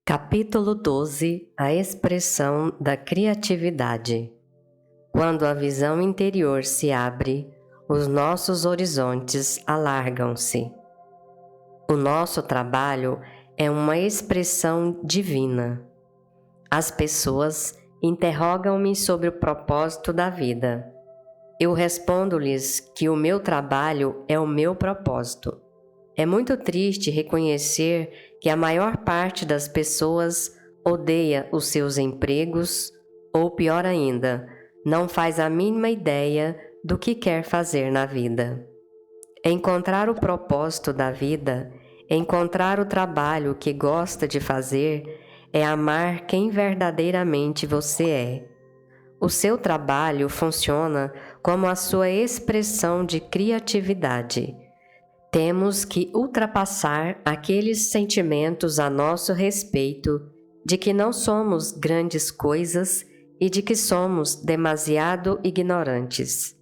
Capítulo 12. A expressão da criatividade. Quando a visão interior se abre, os nossos horizontes alargam-se. O nosso trabalho é uma expressão divina. As pessoas interrogam-me sobre o propósito da vida. Eu respondo-lhes que o meu trabalho é o meu propósito. É muito triste reconhecer que a maior parte das pessoas odeia os seus empregos ou, pior ainda, não faz a mínima ideia do que quer fazer na vida. Encontrar o propósito da vida, encontrar o trabalho que gosta de fazer, é amar quem verdadeiramente você é. O seu trabalho funciona como a sua expressão de criatividade. Temos que ultrapassar aqueles sentimentos a nosso respeito de que não somos grandes coisas e de que somos demasiado ignorantes.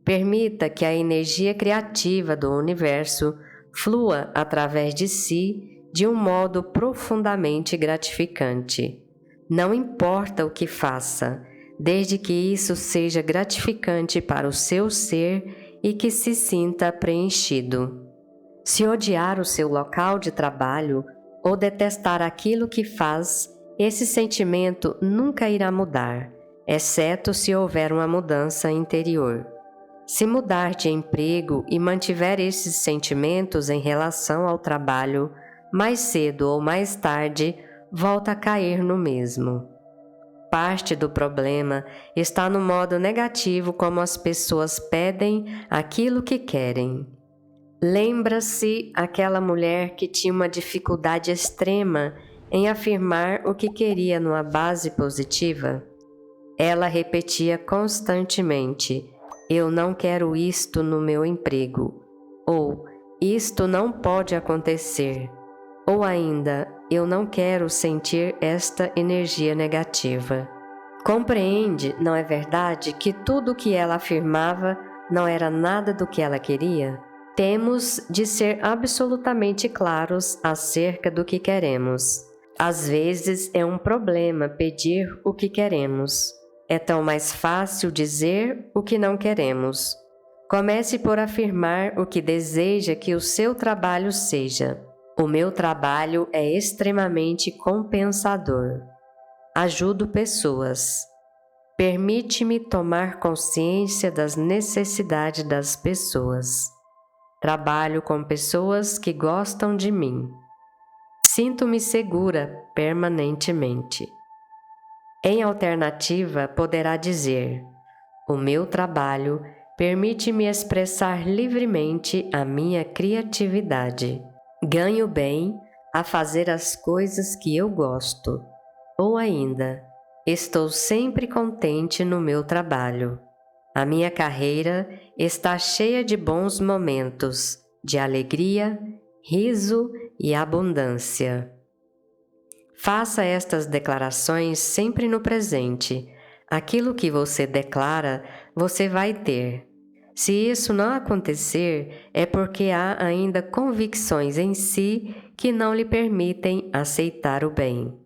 Permita que a energia criativa do universo flua através de si de um modo profundamente gratificante. Não importa o que faça, desde que isso seja gratificante para o seu ser e que se sinta preenchido. Se odiar o seu local de trabalho ou detestar aquilo que faz, esse sentimento nunca irá mudar, exceto se houver uma mudança interior. Se mudar de emprego e mantiver esses sentimentos em relação ao trabalho, mais cedo ou mais tarde, volta a cair no mesmo. Parte do problema está no modo negativo como as pessoas pedem aquilo que querem. Lembra-se aquela mulher que tinha uma dificuldade extrema em afirmar o que queria numa base positiva? Ela repetia constantemente: "Eu não quero isto no meu emprego", ou "Isto não pode acontecer", ou ainda "Eu não quero sentir esta energia negativa". Compreende, não é verdade, que tudo o que ela afirmava não era nada do que ela queria? Temos de ser absolutamente claros acerca do que queremos. Às vezes é um problema pedir o que queremos. É tão mais fácil dizer o que não queremos. Comece por afirmar o que deseja que o seu trabalho seja. O meu trabalho é extremamente compensador. Ajudo pessoas. Permite-me tomar consciência das necessidades das pessoas. Trabalho com pessoas que gostam de mim. Sinto-me segura permanentemente. Em alternativa, poderá dizer: o meu trabalho permite-me expressar livremente a minha criatividade. Ganho bem a fazer as coisas que eu gosto. Ou ainda, estou sempre contente no meu trabalho. A minha carreira está cheia de bons momentos, de alegria, riso e abundância. Faça estas declarações sempre no presente. Aquilo que você declara, você vai ter. Se isso não acontecer, é porque há ainda convicções em si que não lhe permitem aceitar o bem.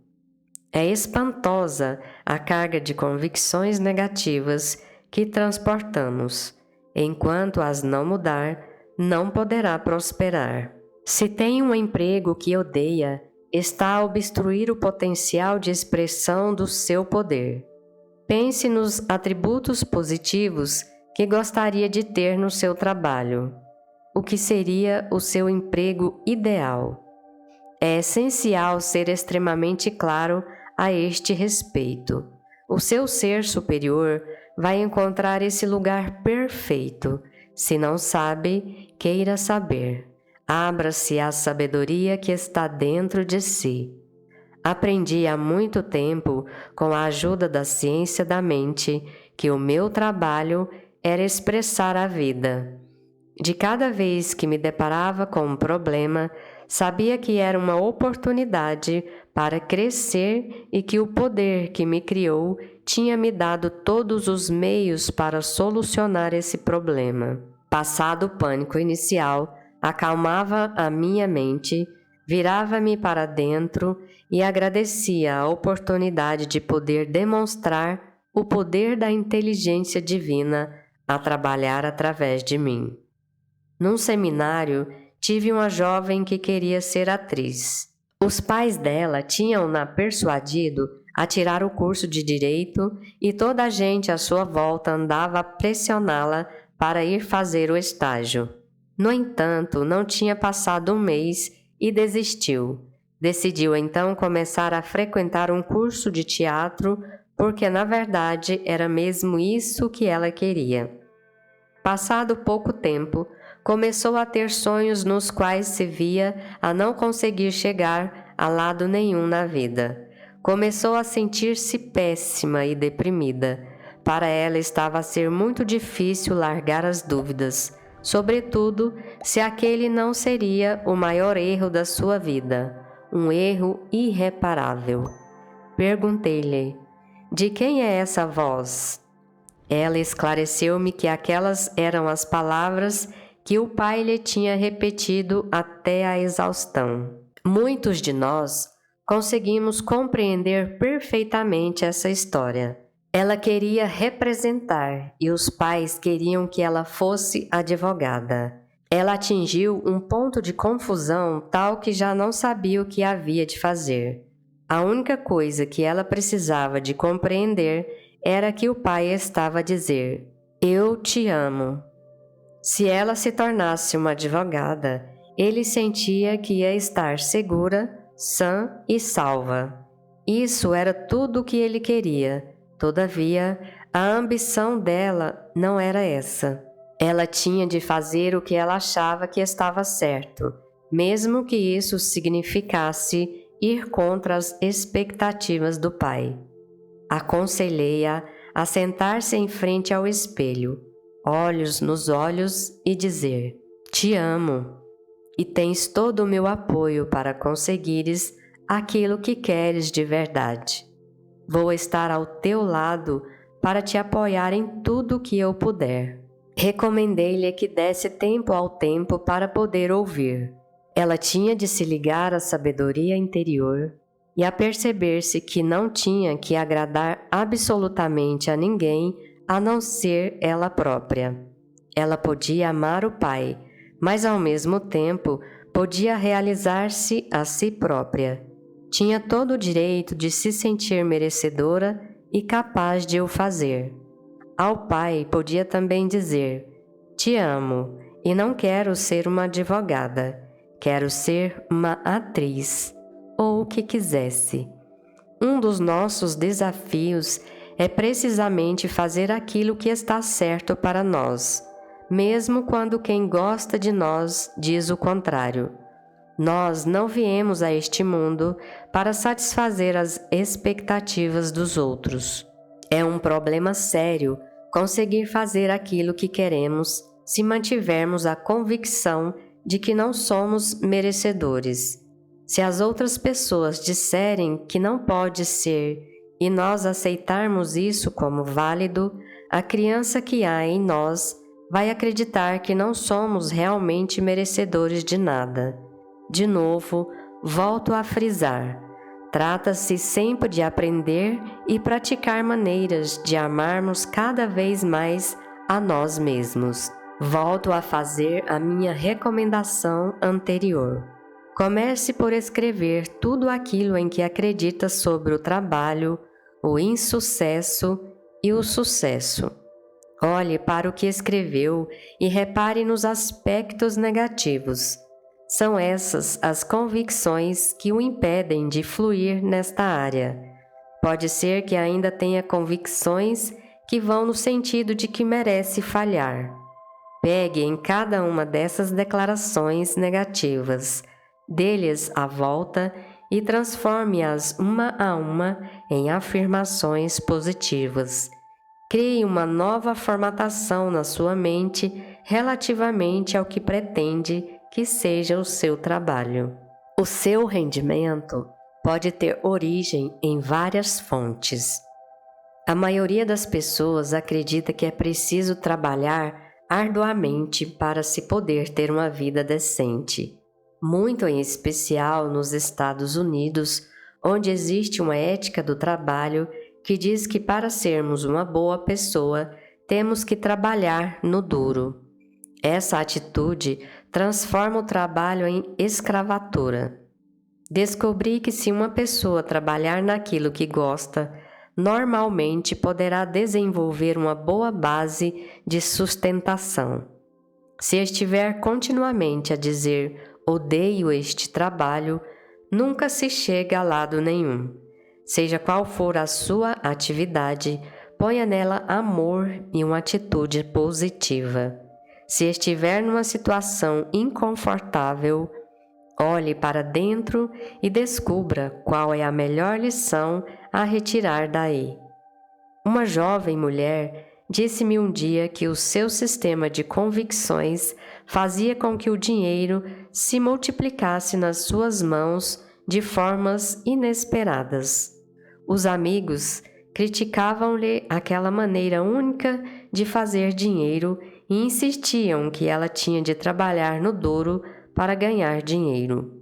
É espantosa a carga de convicções negativas que transportamos. Enquanto as não mudar, não poderá prosperar. Se tem um emprego que odeia, está a obstruir o potencial de expressão do seu poder. Pense nos atributos positivos que gostaria de ter no seu trabalho. O que seria o seu emprego ideal? É essencial ser extremamente claro a este respeito. O seu ser superior vai encontrar esse lugar perfeito. Se não sabe, queira saber. Abra-se à sabedoria que está dentro de si. Aprendi há muito tempo, com a ajuda da ciência da mente, que o meu trabalho era expressar a vida. De cada vez que me deparava com um problema, sabia que era uma oportunidade para crescer e que o poder que me criou tinha me dado todos os meios para solucionar esse problema. Passado o pânico inicial, acalmava a minha mente, virava-me para dentro e agradecia a oportunidade de poder demonstrar o poder da inteligência divina a trabalhar através de mim. Num seminário, tive uma jovem que queria ser atriz. Os pais dela tinham-na persuadido a tirar o curso de direito e toda a gente à sua volta andava a pressioná-la para ir fazer o estágio. No entanto, não tinha passado um mês e desistiu. Decidiu então começar a frequentar um curso de teatro porque, na verdade, era mesmo isso que ela queria. Passado pouco tempo, começou a ter sonhos nos quais se via a não conseguir chegar a lado nenhum na vida. Começou a sentir-se péssima e deprimida. Para ela estava a ser muito difícil largar as dúvidas, sobretudo se aquele não seria o maior erro da sua vida, um erro irreparável. Perguntei-lhe: "De quem é essa voz?" Ela esclareceu-me que aquelas eram as palavras que o pai lhe tinha repetido até a exaustão. Muitos de nós conseguimos compreender perfeitamente essa história. Ela queria representar e os pais queriam que ela fosse advogada. Ela atingiu um ponto de confusão tal que já não sabia o que havia de fazer. A única coisa que ela precisava de compreender era que o pai estava a dizer: "Eu te amo." Se ela se tornasse uma advogada, ele sentia que ia estar segura, sã e salva. Isso era tudo o que ele queria. Todavia, a ambição dela não era essa. Ela tinha de fazer o que ela achava que estava certo, mesmo que isso significasse ir contra as expectativas do pai. Aconselhei-a a sentar-se em frente ao espelho, olhos nos olhos, e dizer: "Te amo, e tens todo o meu apoio para conseguires aquilo que queres de verdade. Vou estar ao teu lado para te apoiar em tudo o que eu puder." Recomendei-lhe que desse tempo ao tempo para poder ouvir. Ela tinha de se ligar à sabedoria interior e a perceber-se que não tinha que agradar absolutamente a ninguém a não ser ela própria. Ela podia amar o pai, mas ao mesmo tempo podia realizar-se a si própria. Tinha todo o direito de se sentir merecedora e capaz de o fazer. Ao pai podia também dizer: "Te amo e não quero ser uma advogada, quero ser uma atriz." Ou o que quisesse. Um dos nossos desafios é precisamente fazer aquilo que está certo para nós, mesmo quando quem gosta de nós diz o contrário. Nós não viemos a este mundo para satisfazer as expectativas dos outros. É um problema sério conseguir fazer aquilo que queremos se mantivermos a convicção de que não somos merecedores. Se as outras pessoas disserem que não pode ser e nós aceitarmos isso como válido, a criança que há em nós vai acreditar que não somos realmente merecedores de nada. De novo, volto a frisar: trata-se sempre de aprender e praticar maneiras de amarmos cada vez mais a nós mesmos. Volto a fazer a minha recomendação anterior. Comece por escrever tudo aquilo em que acredita sobre o trabalho, o insucesso e o sucesso. Olhe para o que escreveu e repare nos aspectos negativos. São essas as convicções que o impedem de fluir nesta área. Pode ser que ainda tenha convicções que vão no sentido de que merece falhar. Pegue em cada uma dessas declarações negativas, dê-lhes a volta e transforme-as uma a uma em afirmações positivas. Crie uma nova formatação na sua mente relativamente ao que pretende que seja o seu trabalho. O seu rendimento pode ter origem em várias fontes. A maioria das pessoas acredita que é preciso trabalhar arduamente para se poder ter uma vida decente. muito em especial nos Estados Unidos, onde existe uma ética do trabalho que diz que para sermos uma boa pessoa, temos que trabalhar no duro. Essa atitude transforma o trabalho em escravatura. Descobri que se uma pessoa trabalhar naquilo que gosta, normalmente poderá desenvolver uma boa base de sustentação. Se estiver continuamente a dizer odeio este trabalho, nunca se chega a lado nenhum. Seja qual for a sua atividade, ponha nela amor e uma atitude positiva. Se estiver numa situação inconfortável, olhe para dentro e descubra qual é a melhor lição a retirar daí. Uma jovem mulher disse-me um dia que o seu sistema de convicções fazia com que o dinheiro se multiplicasse nas suas mãos de formas inesperadas. Os amigos criticavam-lhe aquela maneira única de fazer dinheiro e insistiam que ela tinha de trabalhar no duro para ganhar dinheiro.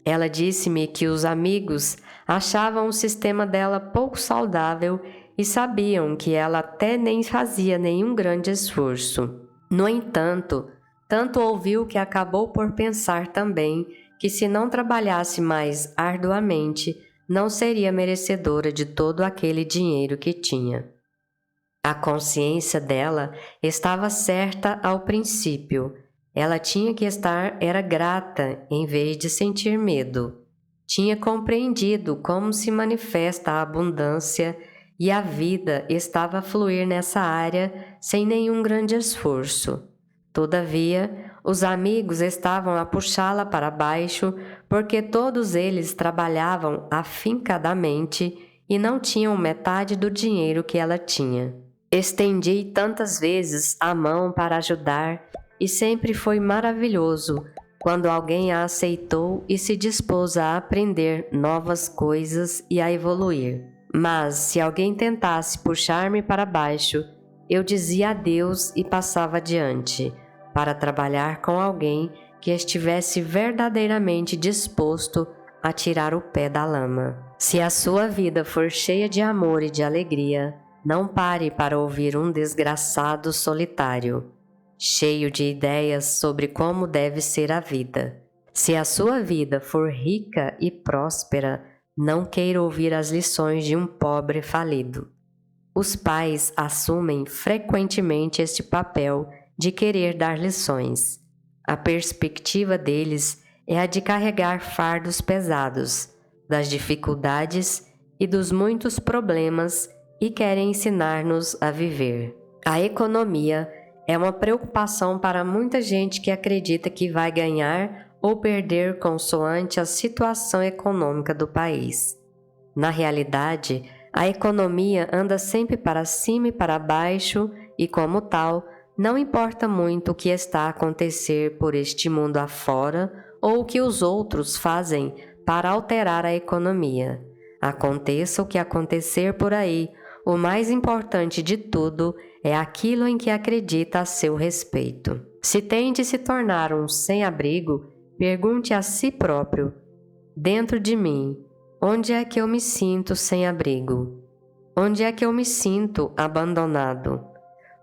Ela disse-me que os amigos achavam o sistema dela pouco saudável e sabiam que ela até nem fazia nenhum grande esforço. No entanto, tanto ouviu que acabou por pensar também que se não trabalhasse mais arduamente, não seria merecedora de todo aquele dinheiro que tinha. A consciência dela estava certa ao princípio. Ela tinha que estar grata em vez de sentir medo. Tinha compreendido como se manifesta a abundância e a vida estava a fluir nessa área sem nenhum grande esforço. Todavia, os amigos estavam a puxá-la para baixo porque todos eles trabalhavam afincadamente e não tinham metade do dinheiro que ela tinha. Estendi tantas vezes a mão para ajudar e sempre foi maravilhoso quando alguém a aceitou e se dispôs a aprender novas coisas e a evoluir. Mas se alguém tentasse puxar-me para baixo, eu dizia adeus e passava adiante, para trabalhar com alguém que estivesse verdadeiramente disposto a tirar o pé da lama. Se a sua vida for cheia de amor e de alegria, não pare para ouvir um desgraçado solitário, cheio de ideias sobre como deve ser a vida. Se a sua vida for rica e próspera, não queira ouvir as lições de um pobre falido. Os pais assumem frequentemente este papel de querer dar lições. A perspectiva deles é a de carregar fardos pesados, das dificuldades e dos muitos problemas e querem ensinar-nos a viver. A economia é uma preocupação para muita gente que acredita que vai ganhar ou perder consoante a situação econômica do país. Na realidade, a economia anda sempre para cima e para baixo e, como tal, não importa muito o que está a acontecer por este mundo afora ou o que os outros fazem para alterar a economia. Aconteça o que acontecer por aí, o mais importante de tudo é aquilo em que acredita a seu respeito. Se tem de se tornar um sem-abrigo, pergunte a si próprio: dentro de mim, onde é que eu me sinto sem abrigo? Onde é que eu me sinto abandonado?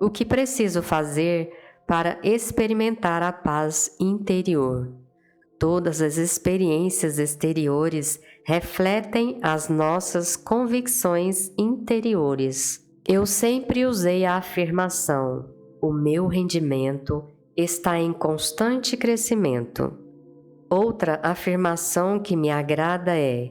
O que preciso fazer para experimentar a paz interior? Todas as experiências exteriores refletem as nossas convicções interiores. Eu sempre usei a afirmação: o meu rendimento está em constante crescimento. Outra afirmação que me agrada é: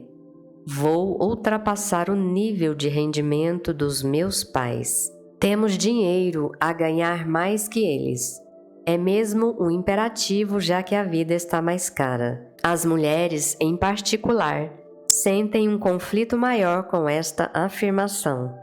vou ultrapassar o nível de rendimento dos meus pais. Temos dinheiro a ganhar mais que eles. É mesmo um imperativo, já que a vida está mais cara. As mulheres, em particular, sentem um conflito maior com esta afirmação.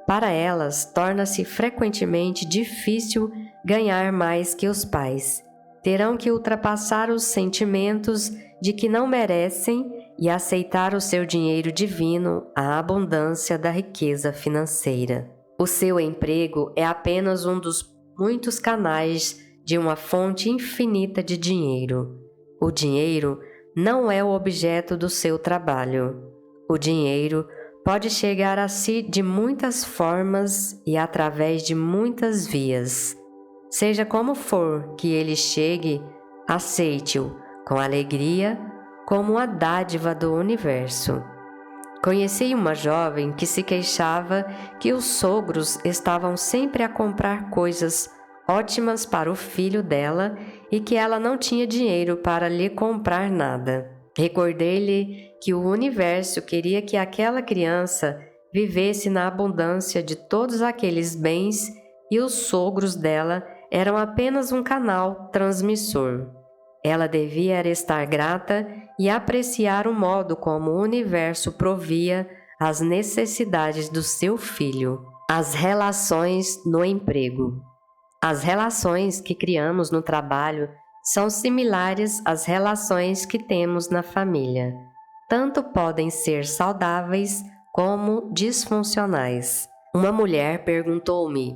Para elas, torna-se frequentemente difícil ganhar mais que os pais. Terão que ultrapassar os sentimentos de que não merecem e aceitar o seu dinheiro divino, a abundância da riqueza financeira. O seu emprego é apenas um dos muitos canais de uma fonte infinita de dinheiro. O dinheiro não é o objeto do seu trabalho. O dinheiro pode chegar a si de muitas formas e através de muitas vias. Seja como for que ele chegue, aceite-o com alegria como uma dádiva do universo. Conheci uma jovem que se queixava que os sogros estavam sempre a comprar coisas ótimas para o filho dela e que ela não tinha dinheiro para lhe comprar nada. Recordei-lhe que o universo queria que aquela criança vivesse na abundância de todos aqueles bens e os sogros dela eram apenas um canal transmissor. Ela devia estar grata e apreciar o modo como o universo provia as necessidades do seu filho. As relações no emprego. As relações que criamos no trabalho são similares às relações que temos na família. Tanto podem ser saudáveis como disfuncionais. Uma mulher perguntou-me: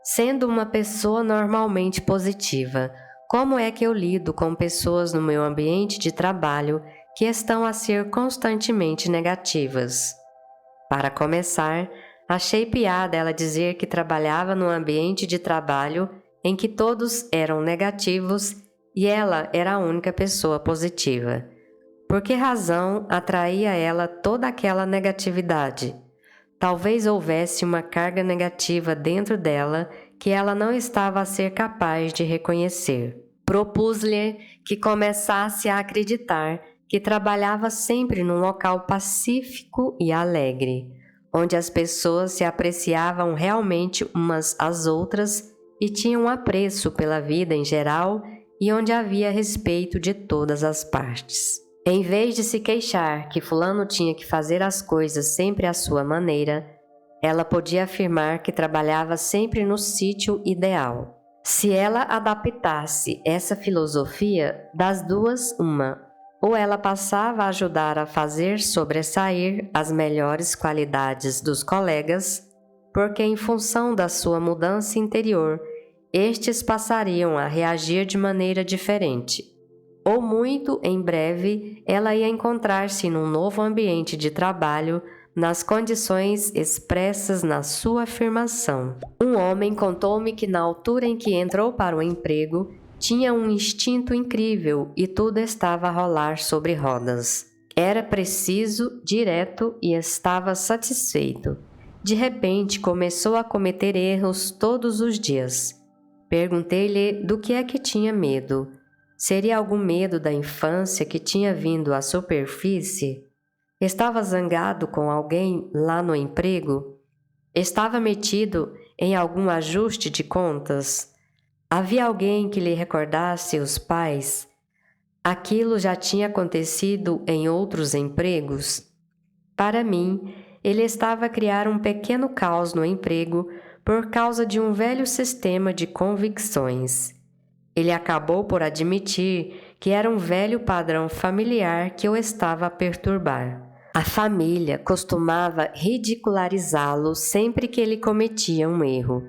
sendo uma pessoa normalmente positiva, como é que eu lido com pessoas no meu ambiente de trabalho que estão a ser constantemente negativas? Para começar, achei piada ela dizer que trabalhava num ambiente de trabalho em que todos eram negativos e ela era a única pessoa positiva. Por que razão atraía ela toda aquela negatividade? Talvez houvesse uma carga negativa dentro dela que ela não estava a ser capaz de reconhecer. Propus-lhe que começasse a acreditar que trabalhava sempre num local pacífico e alegre, onde as pessoas se apreciavam realmente umas às outras e tinham apreço pela vida em geral e onde havia respeito de todas as partes. Em vez de se queixar que fulano tinha que fazer as coisas sempre à sua maneira, ela podia afirmar que trabalhava sempre no sítio ideal. Se ela adaptasse essa filosofia, das duas, uma, ou ela passava a ajudar a fazer sobressair as melhores qualidades dos colegas, porque em função da sua mudança interior, estes passariam a reagir de maneira diferente. Ou muito em breve, ela ia encontrar-se num novo ambiente de trabalho, nas condições expressas na sua afirmação. Um homem contou-me que na altura em que entrou para o emprego, tinha um instinto incrível e tudo estava a rolar sobre rodas. Era preciso, direto e estava satisfeito. De repente, começou a cometer erros todos os dias. Perguntei-lhe do que é que tinha medo. Seria algum medo da infância que tinha vindo à superfície? Estava zangado com alguém lá no emprego? Estava metido em algum ajuste de contas? Havia alguém que lhe recordasse os pais? Aquilo já tinha acontecido em outros empregos? Para mim, ele estava a criar um pequeno caos no emprego por causa de um velho sistema de convicções. Ele acabou por admitir que era um velho padrão familiar que o estava a perturbar. A família costumava ridicularizá-lo sempre que ele cometia um erro.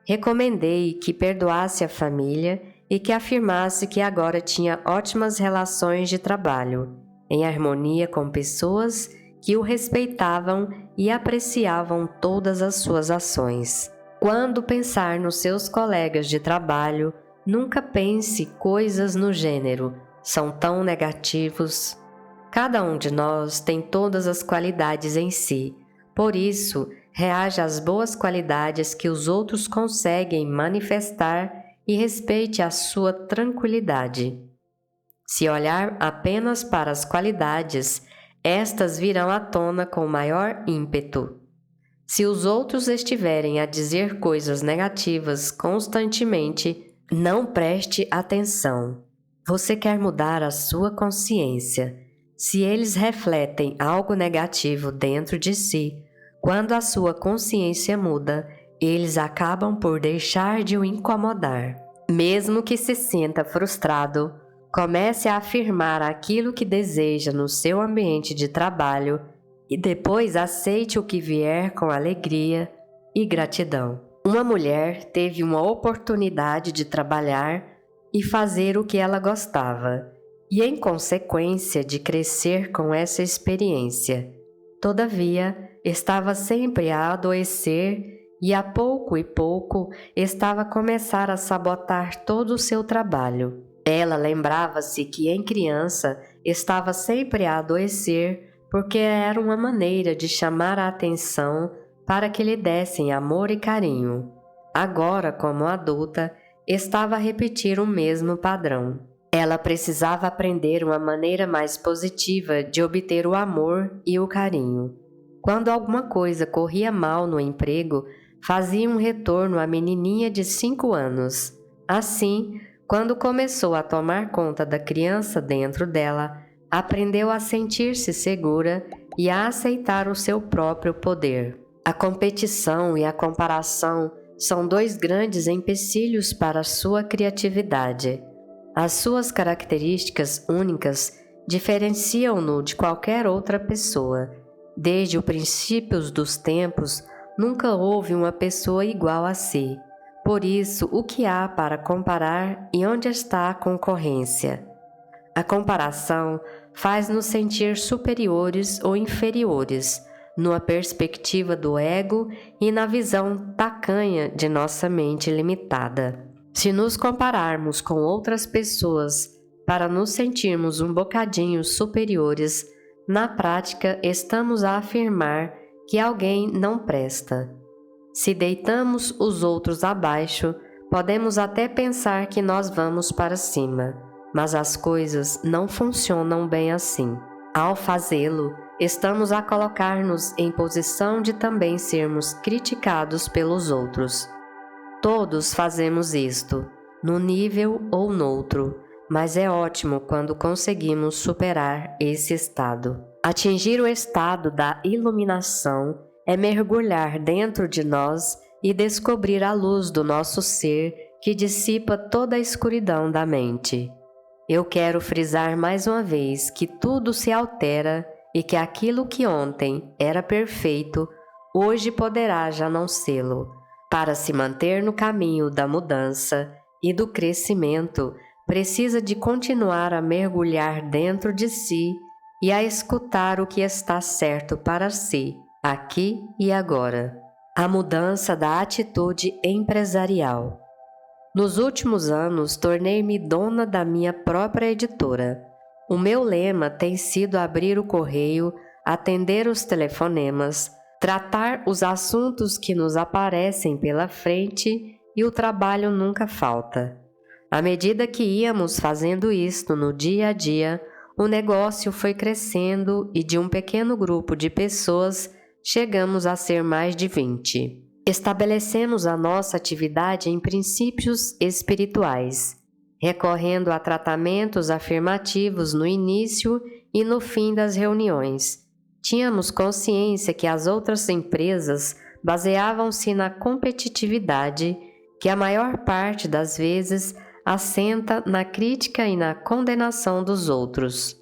Recomendei que perdoasse a família e que afirmasse que agora tinha ótimas relações de trabalho, em harmonia com pessoas que o respeitavam e apreciavam todas as suas ações. Quando pensar nos seus colegas de trabalho, nunca pense coisas no gênero: são tão negativos. Cada um de nós tem todas as qualidades em si, por isso, reaja às boas qualidades que os outros conseguem manifestar e respeite a sua tranquilidade. Se olhar apenas para as qualidades, estas virão à tona com maior ímpeto. Se os outros estiverem a dizer coisas negativas constantemente, não preste atenção. Você quer mudar a sua consciência. Se eles refletem algo negativo dentro de si, quando a sua consciência muda, eles acabam por deixar de o incomodar. Mesmo que se sinta frustrado, comece a afirmar aquilo que deseja no seu ambiente de trabalho e depois aceite o que vier com alegria e gratidão. Uma mulher teve uma oportunidade de trabalhar e fazer o que ela gostava. e em consequência de crescer com essa experiência. Todavia, estava sempre a adoecer e a pouco e pouco estava a começar a sabotar todo o seu trabalho. Ela lembrava-se que em criança estava sempre a adoecer porque era uma maneira de chamar a atenção para que lhe dessem amor e carinho. Agora, como adulta, estava a repetir o mesmo padrão. Ela precisava aprender uma maneira mais positiva de obter o amor e o carinho. Quando alguma coisa corria mal no emprego, fazia um retorno à menininha de 5 anos. Assim, quando começou a tomar conta da criança dentro dela, aprendeu a sentir-se segura e a aceitar o seu próprio poder. A competição e a comparação são dois grandes empecilhos para a sua criatividade. As suas características únicas diferenciam-no de qualquer outra pessoa. Desde os princípios dos tempos, nunca houve uma pessoa igual a si. Por isso, o que há para comparar e onde está a concorrência? A comparação faz-nos sentir superiores ou inferiores, numa perspectiva do ego e na visão tacanha de nossa mente limitada. Se nos compararmos com outras pessoas para nos sentirmos um bocadinho superiores, na prática estamos a afirmar que alguém não presta. Se deitamos os outros abaixo, podemos até pensar que nós vamos para cima, mas as coisas não funcionam bem assim. Ao fazê-lo, estamos a colocar-nos em posição de também sermos criticados pelos outros. Todos fazemos isto, num nível ou noutro, mas é ótimo quando conseguimos superar esse estado. Atingir o estado da iluminação é mergulhar dentro de nós e descobrir a luz do nosso ser que dissipa toda a escuridão da mente. Eu quero frisar mais uma vez que tudo se altera e que aquilo que ontem era perfeito, hoje poderá já não sê-lo. Para se manter no caminho da mudança e do crescimento, precisa de continuar a mergulhar dentro de si e a escutar o que está certo para si, aqui e agora. A mudança da atitude empresarial. Nos últimos anos, tornei-me dona da minha própria editora. O meu lema tem sido abrir o correio, atender os telefonemas, tratar os assuntos que nos aparecem pela frente e o trabalho nunca falta. À medida que íamos fazendo isto no dia a dia, o negócio foi crescendo e de um pequeno grupo de pessoas chegamos a ser mais de 20. Estabelecemos a nossa atividade em princípios espirituais, recorrendo a tratamentos afirmativos no início e no fim das reuniões. Tínhamos consciência que as outras empresas baseavam-se na competitividade, que a maior parte das vezes assenta na crítica e na condenação dos outros.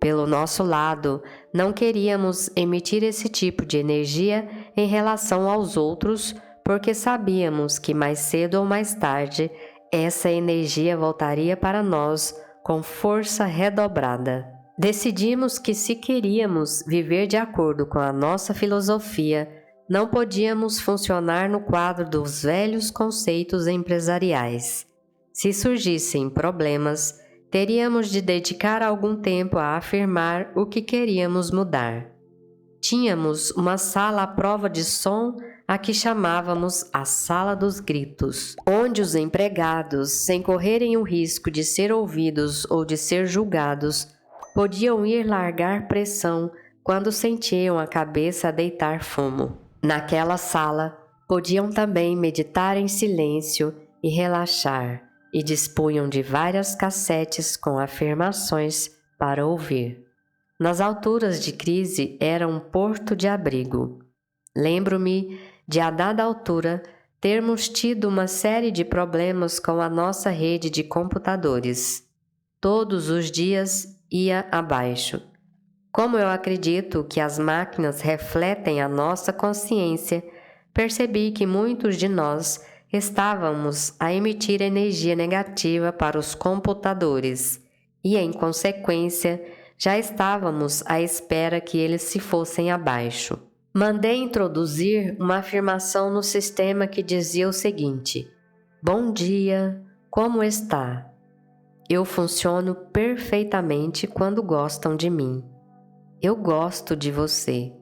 Pelo nosso lado, não queríamos emitir esse tipo de energia em relação aos outros, porque sabíamos que mais cedo ou mais tarde essa energia voltaria para nós com força redobrada. Decidimos que, se queríamos viver de acordo com a nossa filosofia, não podíamos funcionar no quadro dos velhos conceitos empresariais. Se surgissem problemas, teríamos de dedicar algum tempo a afirmar o que queríamos mudar. Tínhamos uma sala à prova de som a que chamávamos a Sala dos Gritos, onde os empregados, sem correrem o risco de ser ouvidos ou de ser julgados, podiam ir largar pressão quando sentiam a cabeça a deitar fumo. Naquela sala, podiam também meditar em silêncio e relaxar, e dispunham de várias cassetes com afirmações para ouvir. Nas alturas de crise era um porto de abrigo. Lembro-me de, a dada altura, termos tido uma série de problemas com a nossa rede de computadores. Todos os dias ia abaixo. Como eu acredito que as máquinas refletem a nossa consciência, percebi que muitos de nós estávamos a emitir energia negativa para os computadores, e, em consequência, já estávamos à espera que eles se fossem abaixo. Mandei introduzir uma afirmação no sistema que dizia o seguinte: Bom dia, como está? Eu funciono perfeitamente quando gostam de mim. Eu gosto de você.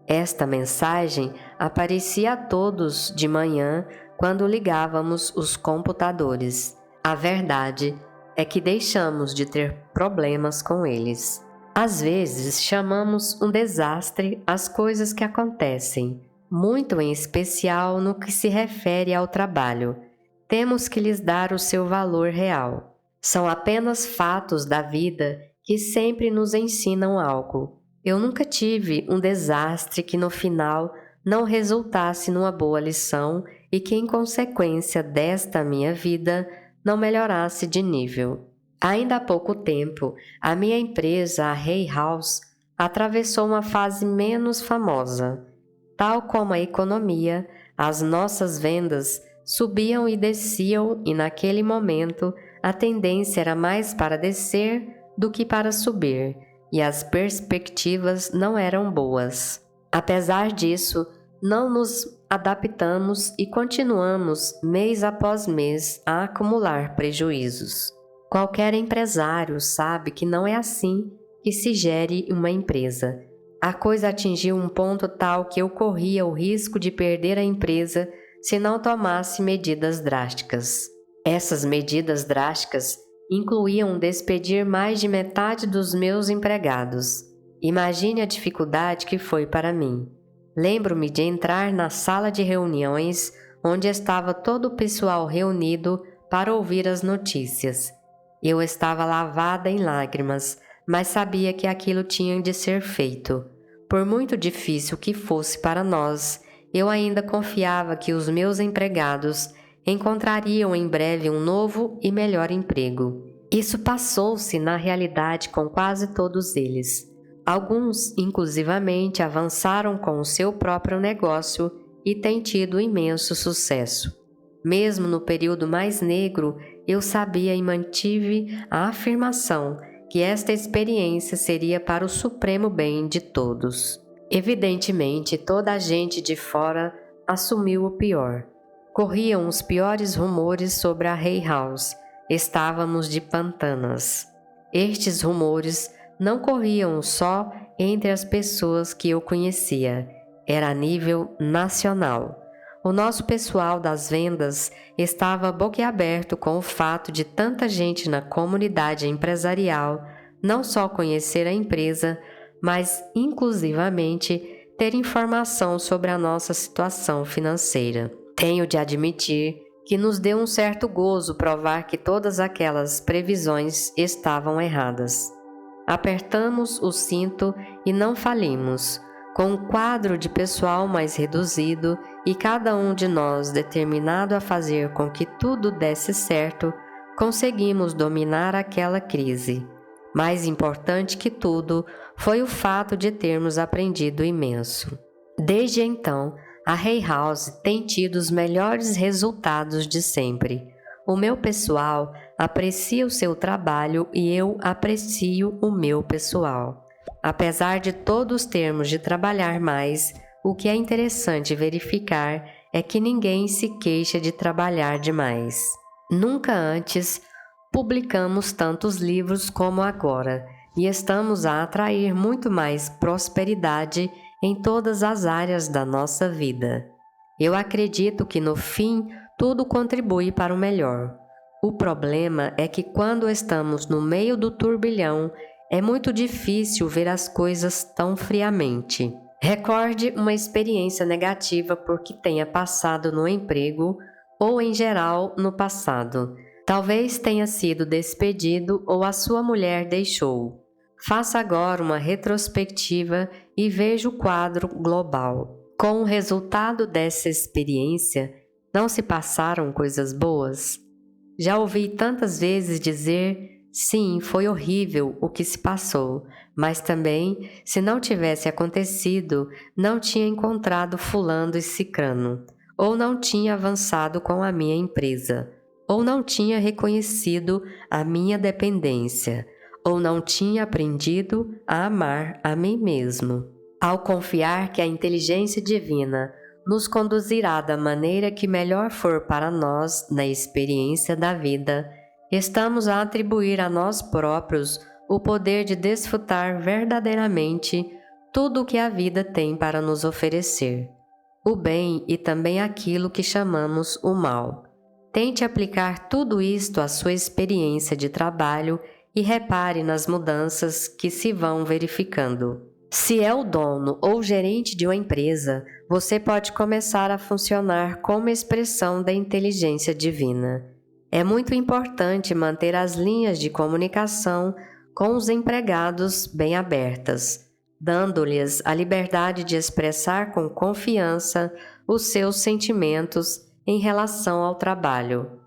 Esta mensagem aparecia a todos de manhã quando ligávamos os computadores. A verdade é que deixamos de ter problemas com eles. Às vezes chamamos um desastre as coisas que acontecem, muito em especial no que se refere ao trabalho. Temos que lhes dar o seu valor real. São apenas fatos da vida que sempre nos ensinam algo. Eu nunca tive um desastre que no final não resultasse numa boa lição e que, em consequência desta minha vida, não melhorasse de nível. Ainda há pouco tempo, a minha empresa, a Hay House, atravessou uma fase menos famosa. Tal como a economia, as nossas vendas subiam e desciam e, naquele momento, a tendência era mais para descer do que para subir, e as perspectivas não eram boas. Apesar disso, não nos adaptamos e continuamos, mês após mês, a acumular prejuízos. Qualquer empresário sabe que não é assim que se gere uma empresa. A coisa atingiu um ponto tal que eu corria o risco de perder a empresa se não tomasse medidas drásticas. Essas medidas drásticas incluíam despedir mais de metade dos meus empregados. Imagine a dificuldade que foi para mim. Lembro-me de entrar na sala de reuniões onde estava todo o pessoal reunido para ouvir as notícias. Eu estava lavada em lágrimas, mas sabia que aquilo tinha de ser feito. Por muito difícil que fosse para nós, eu ainda confiava que os meus empregados encontrariam em breve um novo e melhor emprego. Isso passou-se na realidade com quase todos eles. Alguns, inclusivamente, avançaram com o seu próprio negócio e têm tido imenso sucesso. Mesmo no período mais negro, eu sabia e mantive a afirmação que esta experiência seria para o supremo bem de todos. Evidentemente, toda a gente de fora assumiu o pior. Corriam os piores rumores sobre a Hay House. Estávamos de pantanas. Estes rumores não corriam só entre as pessoas que eu conhecia, era a nível nacional. O nosso pessoal das vendas estava boquiaberto com o fato de tanta gente na comunidade empresarial não só conhecer a empresa, mas inclusivamente ter informação sobre a nossa situação financeira. Tenho de admitir que nos deu um certo gozo provar que todas aquelas previsões estavam erradas. Apertamos o cinto e não falimos. Com um quadro de pessoal mais reduzido e cada um de nós determinado a fazer com que tudo desse certo, conseguimos dominar aquela crise. Mais importante que tudo foi o fato de termos aprendido imenso. Desde então, a Hay House tem tido os melhores resultados de sempre. O meu pessoal aprecia o seu trabalho e eu aprecio o meu pessoal. Apesar de todos termos de trabalhar mais, o que é interessante verificar é que ninguém se queixa de trabalhar demais. Nunca antes publicamos tantos livros como agora e estamos a atrair muito mais prosperidade em todas as áreas da nossa vida. Eu acredito que no fim tudo contribui para o melhor. O problema é que quando estamos no meio do turbilhão, é muito difícil ver as coisas tão friamente. Recorde uma experiência negativa por que tenha passado no emprego ou, em geral, no passado. Talvez tenha sido despedido ou a sua mulher deixou. Faça agora uma retrospectiva e veja o quadro global. Com o resultado dessa experiência, não se passaram coisas boas? Já ouvi tantas vezes dizer: sim, foi horrível o que se passou, mas também, se não tivesse acontecido, não tinha encontrado fulano e cicrano, ou não tinha avançado com a minha empresa. ou não tinha reconhecido a minha dependência, ou não tinha aprendido a amar a mim mesmo. Ao confiar que a inteligência divina nos conduzirá da maneira que melhor for para nós na experiência da vida, estamos a atribuir a nós próprios o poder de desfrutar verdadeiramente tudo o que a vida tem para nos oferecer, o bem e também aquilo que chamamos o mal. Tente aplicar tudo isto à sua experiência de trabalho e repare nas mudanças que se vão verificando. Se é o dono ou gerente de uma empresa, você pode começar a funcionar como expressão da inteligência divina. É muito importante manter as linhas de comunicação com os empregados bem abertas, dando-lhes a liberdade de expressar com confiança os seus sentimentos em relação ao trabalho.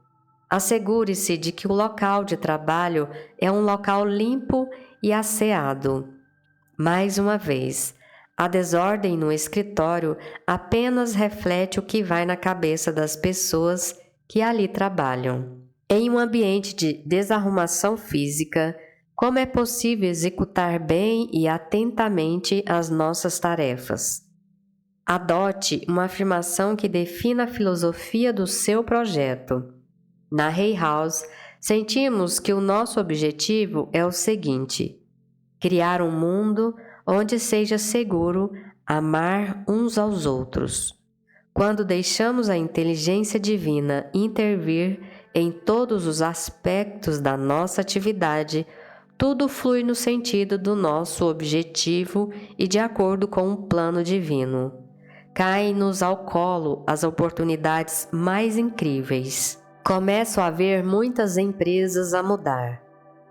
Assegure-se de que o local de trabalho é um local limpo e asseado. Mais uma vez, a desordem no escritório apenas reflete o que vai na cabeça das pessoas que ali trabalham. Em um ambiente de desarrumação física, como é possível executar bem e atentamente as nossas tarefas? Adote uma afirmação que defina a filosofia do seu projeto. Na Hay House, sentimos que o nosso objetivo é o seguinte: criar um mundo onde seja seguro amar uns aos outros. Quando deixamos a inteligência divina intervir em todos os aspectos da nossa atividade, tudo flui no sentido do nosso objetivo e de acordo com o plano divino. Caem-nos ao colo as oportunidades mais incríveis. Começam a haver muitas empresas a mudar.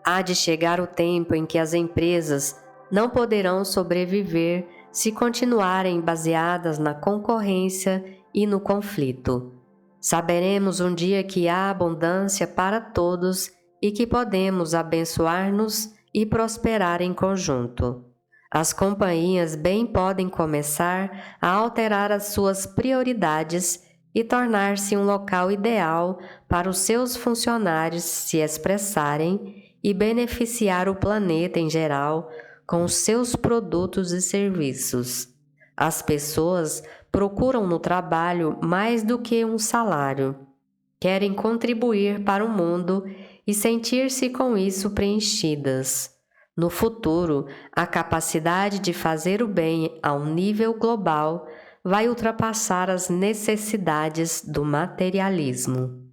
Há de chegar o tempo em que as empresas não poderão sobreviver se continuarem baseadas na concorrência e no conflito. Saberemos um dia que há abundância para todos e que podemos abençoar-nos e prosperar em conjunto. As companhias bem podem começar a alterar as suas prioridades e tornar-se um local ideal para os seus funcionários se expressarem e beneficiar o planeta em geral com os seus produtos e serviços. As pessoas procuram no trabalho mais do que um salário. Querem contribuir para o mundo e sentir-se com isso preenchidas. No futuro, a capacidade de fazer o bem a um nível global vai ultrapassar as necessidades do materialismo.